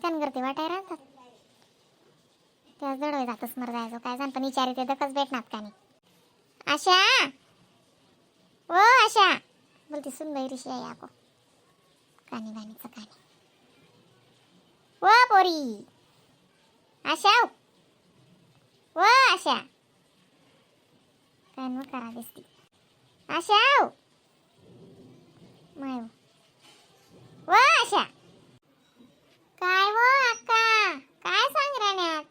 त्यान करते वाटाय राहतात त्याच दडवाय जातच मर जायचं काय जाण पण विचारे ते दकच भेटणार का नाही. आशा ओ आशा बोलती सुन बाई ऋषी आहे आको कानी बाणीचं कानी ओ पोरी आशा ओ आशा काय मग करा दिसती आशा माय ओ आशा काय वो अक्का काय सांग राण्यात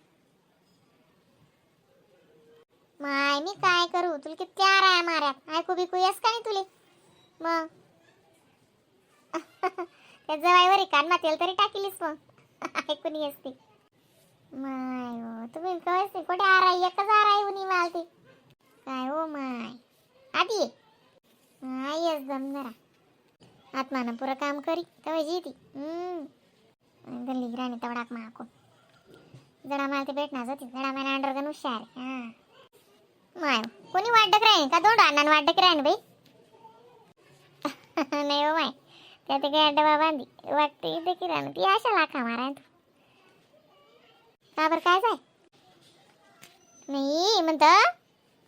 माय मी काय करू तुला किती आराय माऱ्यात ऐकू बिकू येस का नाही तुले मग त्या जवाईवर कान मातेल तरी टाकीलीस मग ऐकून येस ती माय हो तुम्ही कळस कुठे आराय एकच आराय उनी मालती काय हो माय आधी येस जम जरा आत्मानं पुरं काम करी तेव्हा जी ती गल्ली राणी तवडाक माको जडा मला ते भेटणार होती जडा मला अंडरगन हुशार हां माय कोणी वाटक राहीन का दोन अण्णान वाटक राहीन बाई नाही हो माय त्या ते काय डबा बांधी वाटते इथे की राहणं ती अशा लाखा मारा तू का बरं काय जाय नाही म्हणतं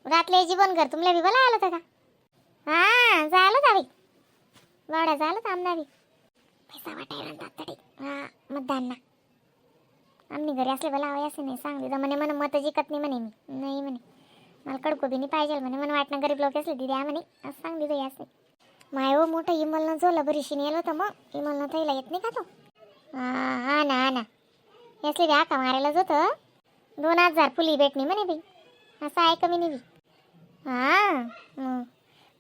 रातले जीवन कर तुमला बी बोला आलं होतं का हां झालं का बाई वाड्या झालं का आमदारी पैसा वाटाय राहतात तडे हां मतदान ना आम्ही घरी असले बोला हवे असे नाही सांगली म्हणे म्हणे मत जिकत नाही म्हणे मी नाही म्हणे मला कडको बी नाही पाहिजे म्हणे मला वाटणं गरीब लोक असले ती द्या म्हणे असं सांगली जाई असे माय हो मोठं इमलनं जोलं बरीशी नेलं होतं मग इमलनं थैला येत नाही का तो हा ना यासले बी आका मारायलाच होतं 2000 फुली भेटणी म्हणे बाई असं आहे कमी नाही बी हां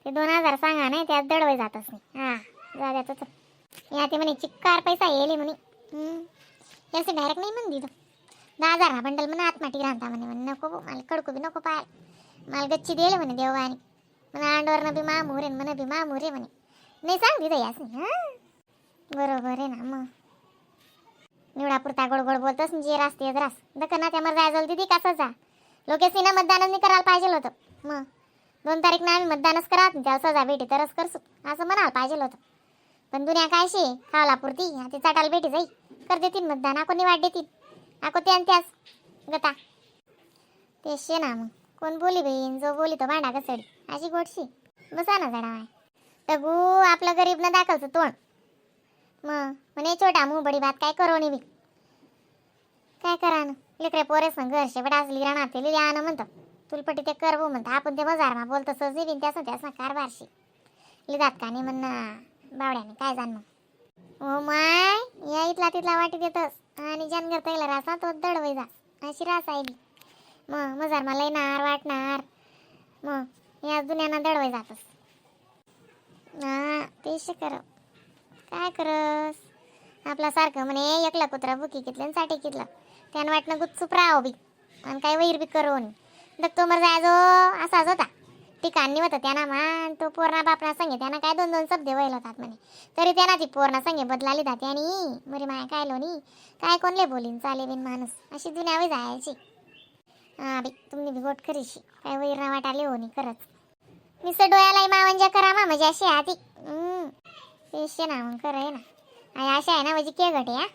ते 2000 सांगा नाही त्यात दडवाय जातच नाही हां जा द्याच या ते म्हणे चिक्कार पैसा येले म्हणे यासे डायरेक्ट नाही म्हण दिलं 10,000 हा बंडल म्हणा आत्माटी राहता म्हणे नको मला कडको बी नको पाय मला गच्ची दिले म्हणे देवानी म्हणा अंडवरनं बी मामुरे म्हणे बी मामुरे म्हणे नाही सांग दिलं यास हां बरोबर आहे ना मग निवडापुरता गोड गोड बोलतोस जे रास्ते रास दखना त्यावर जायचं दिदी कसं जा लोकेशनी मतदानच नाही करायला पाहिजे होतं मग 2 तारीखनं आम्ही मतदानच करा त्याला सजा भेटी तरच करसू असं म्हणायला पाहिजे होतं पण दुनिया काय शे खावला पुरती ते चाटायला भेटी जाई कर देतील मतदान आको निवाड देतील आको त्याच गता ते शे ना मग कोण बोली बहीण जो बोली तो भांडा घसडी अशी गोडशी बसा ना जडा टगू आपलं गरीब न दाखवचं तोंड मग म्हणे छोटा मुंह बडी बात काय करो बी काय करा ना लेकरे पोरेस ना घर शेवट असली राहणार ते लिहिली आणं म्हणतं तुलपटी ते करवो म्हणतं आपण ते बाजारमा बोलतो सहजी बिन त्यास ना कारभारशी लिहितात का नाही म्हणणं बावड्याने काय जाण मग ओ माय या इथला तिथला वाटी देतस आणि जनगर तैला रासा तो दडवई जा अशी रास आहे बी मग मजार मला येणार वाटणार मग या दुनियाना दडवई जातस हां तेच कर काय करस आपल्यासारखं म्हणे एकला कुत्रा बुकी घेतलं आणि साठी घेतलं त्यानं वाटणं गुपचूप राहावं बी आणि काय वैर बी करून दत्तो मर जायजो असाच होता ठिकाणी होतं त्यांना मान तो पोरणा बापना संगे त्यांना काय 2-2 शब्द व्हायला होतात म्हणे तरी त्यांना ती पोरणा संगे बदलाली जाते आणि मरी माय काय लोनी काय कोणले बोलीन चाले बिन माणूस अशी दुनियावी जायची हां बी तुम्ही बी गोट करीशी काय वैर वाटाले हो नाही करत मी डोळ्याला मावंजा करा मा म्हणजे अशी आती तेशे ना मग खरं आहे ना आणि अशा आहे ना म्हणजे के घटे हा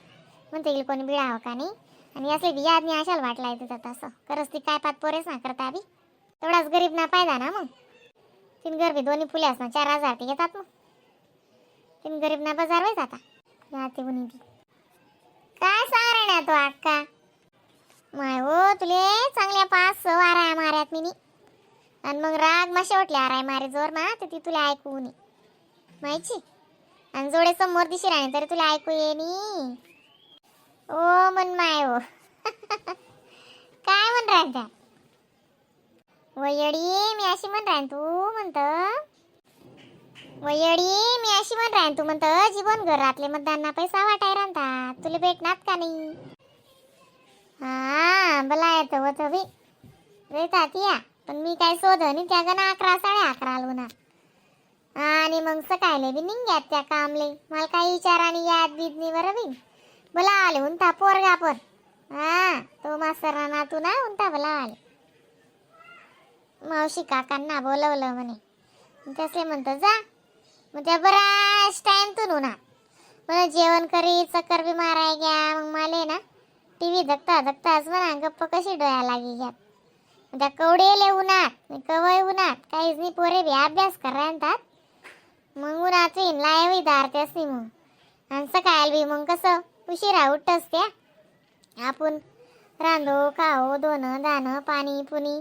म्हणते येईल कोणी बिळावं का नाही आणि असले बी याद नाही अशाला वाटला येते तसं खरंच ती काय पात पोरेस ना करता बी तेवढाच गरीब ना पायदा ना मग 3 गरबी दोन्ही फुले ना 4,000 ते घेतात मग 3 गरीब ना बाजार वय जाता जाते कोणी ती काय सांग रे ना तो अक्का माय हो तुले चांगल्या 5-6 आराय माऱ्यात मी आणि मग राग मा शेवटले आराय मारे जोर मा तर ती तुला ऐकू नये माहिती आणि जोडे समोर दिशी राणी तरी तुला ऐकू ये नी ओ मन माय हो काय म्हण राहता वयडी मी अशी म्हण राहीन तू म्हणतं वयडी मी अशी म्हण राहीन तू म्हणतं जीवन घरातले मतदानना पैसा वाटाय राहतात तुला भेटणार का नाही हा भला येतं होतं बी रेतात या पण मी काय शोधन त्या गणा 11-11:30 आलो ना आणि मग सकाळले बी निघ्यात त्या कामले मला काही विचाराने याद बीद नाही बरं बी भला आले उंता पोरगा पण हा तो मास्तराना तू ना उंता भला आले मावशी काकांना बोलवलं म्हणे तसे म्हणतं जा मग त्या बराच टाइम तू ना मला जेवण करी चक्कर बी माराय घ्या. मग मला ना टीव्ही धकता धकताच म्हणा गप्प कशी डोळ्या लागी घ्या. त्या कवडेले उन्हात कवय उन्हात काहीच नाही. पोरे बी अभ्यास करायतात. मग उन्हात येईन लायवी दारतेस नाही. मग आणि सकाळ बी मग कसं उशिरा उठतस त्या. आपण रांधो खाओ धोणं दाणं पाणी पुनी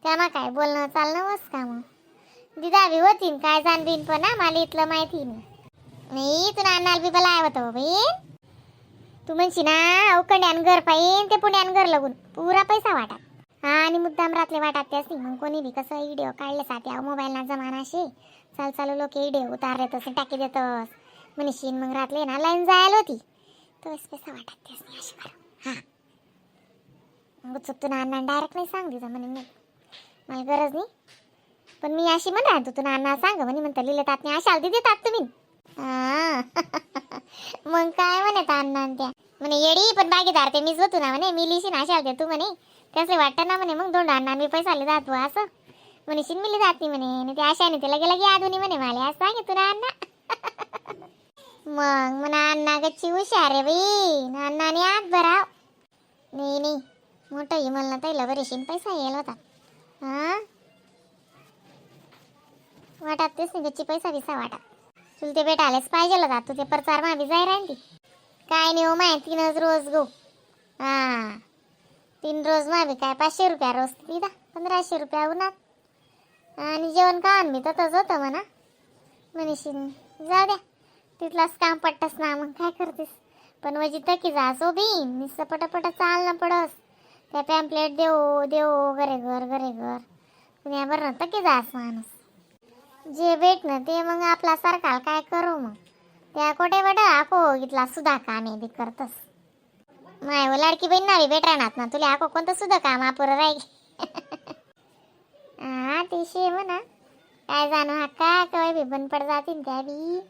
त्यामा काय बोलणं चालणं वस का. मग दिदावी होतीन काय जाणबीन पण मला इथलं माहिती नाही. तू नानाला बी बला होतं बहीण. तू म्हणशी ना उकंड्यान घर पाहिन ते पुण्यान घर लगून पुरा पैसा वाटा. हा आणि मुद्दाम रातले वाटात त्यास नाही. मग कोणी बी कसं व्हिडिओ काढले साथे मोबाईलना जमाना शे. चालू लोक व्हिडिओ उतारले तसे टाकी देतस म्हणशीन. मग रातले ना लाईन जायला होती तोच पैसा वाटात त्यास नाही अशी कर. हा मग चुकतो नाना डायरेक्ट नाही सांग दिजा म्हणे नाही मला गरज नाही. पण मी अशी म्हण राहतो तू नाना सांग म्हणे म्हणता लिहिले तात नाही अशाल दिदी तात तुम्ही. मग काय म्हणे अण्णा त्या म्हणे येडी पण बागेदार ते मीच होतो ना म्हणे मी लिहिशीन अशाल दे तू म्हणे त्याचे वाटतं ना म्हणे. मग दोन अण्णा मी पैसाले जातो असं म्हणशीन मिली जात नाही म्हणे. ते आशाने ते लगे लगे आधुनी म्हणे मला आज सांगितलं ना अण्णा. मग म्हणा अण्णा गच्ची हुशार रे बाई. अण्णाने आत भराव नाही मोठं हिमल ना तैला बरेशीन पैसा येईल होता. हा वाटात तेच नाही गच्ची पैसा बिसा वाटा. तुला ते भेटायलाच पाहिजे होता. तू ते प्रचार मा बी जाय राहिली काय नाही हो माय 3 रोज गो. हा 3 रोज मा बी काय 500 रुपया रोज दिदा 1500 रुपया उन्हात. आणि जेवण खावण मी तसंच होतं म्हणा म्हणशीन. जाऊ द्या तिथलाच काम पट्टस ना. मग काय करतेस पण वजी तकी जा सो बी निस्स पटापटा चालणं पडस. त्या पॅम्पलेट देऊ घरे घर कुण्या बरं तकी जास माणूस. जे भेटणं ते मग आपला सरकार काय करू. मग त्या कोठे बेटा आखो इथला सुद्धा कामे बी करतस. माय व लाडकी बहीण नावी भेटणार ना तुला आखो कोणतं सुद्धा काम अपुरं राही. हा ते शे म्हणा काय जाणू हा का कवाय बी बंद पड जातील त्या बी.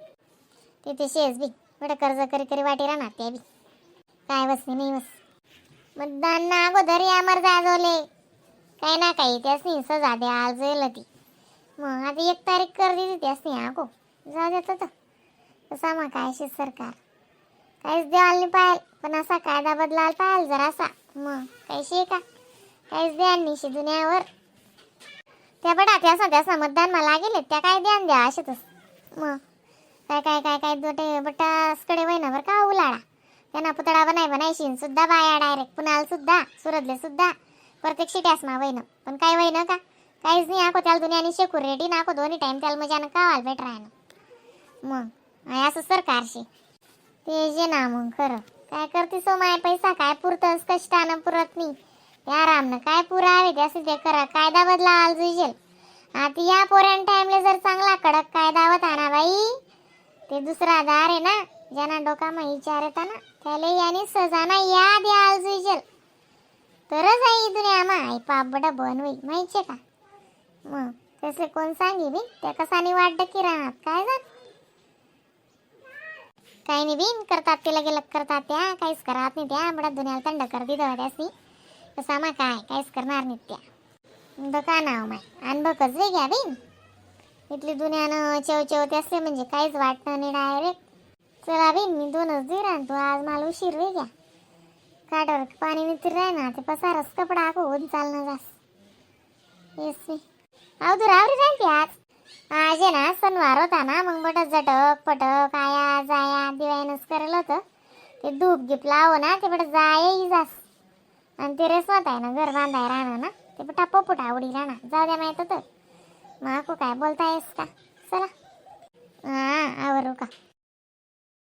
ते शेज बी बडं कर्ज करी वाटी राहणार त्या बी काय वस नाही वस. मतदान ना अगोदर यामर जाजवले काही ना काही त्याच नाही सजा द्याल जाईल ती. मग आता 1 तारीख कर दिली त्याच नाही आगो जाऊ देत होतं. कसा मग काय शे सरकार काहीच द्याल नाही पाहिल. पण असा कायदा बदलायला पाहिल जरा असा. मग काही शे का काहीच द्याल नाही शे दुनियावर. त्या बडा त्यासा मतदान मला गेले त्या काय ध्यान द्या असे तस. मग काय दोटे बटासकडे वयनावर का उलाडा त्यांना पुतळा बनायशीन सुद्धा बाया डायरेक्ट पुण्याला सुद्धा सुरतले सुद्धा प्रत्येक शिट्यास मा वयन. पण काय वयन का काहीच नाही आखो त्याला दुनियानी शेकूर रेडी नाको 2 टाइम त्याला मजानं कावाल भेट राहणं. मग असं सरकारशी ते जे ना मग खरं काय करतीस हो माय पैसा काय पुरतस कष्टानं पुरत नाही. त्या आरामनं काय पुरावे त्याचे ते करा कायदा बदलाल जुईजेल. आता या पोऱ्यान टाइमले जर चांगला कडक कायदा होता ना बाई ते दुसरा दार आहे ना ज्यांना डोकामा विचार येता ना त्याला याने सजाना या द्याल जुईजेल तरच आई दुनिया मा आई पाप बडा बनवी माहिती का. मग तसे कोण सांगी बी त्या कसानी वाट डकी राहणार काय जात काही नाही बिन करतात ते लगे लग करतात त्या काहीच करत नाही त्या बडा दुनियाला थंड कर दिलं त्यासनी. कसा मा काय काहीच करणार नाही त्या दुकानाव माय अनबकच वे घ्या बिन इथली दुनियानं चेव त्यासले म्हणजे काहीच वाटणं नाही डायरेक्ट. चला बिन मी 2च दे राहतो आज मला उशीर वे घ्या काटावर पाणी मित्र राह ना ते पसारस कपडा आखो होऊन चालणं जास. येस मी अवधूर आवरी राहते आज आहे ना सणवार होता ना. मग बट झटक पटक आया जाया दिवाळीनंच करेल होतं. ते धूप गिप लावो ना ते बट जाय जास. आणि ते रेसवत आहे ना घर बांधाय राहणं ना ते बटा पोपुटा आवडी राहणार जाऊ द्या माहित होतं. मग काय बोलता येस का चला. हा आवरू का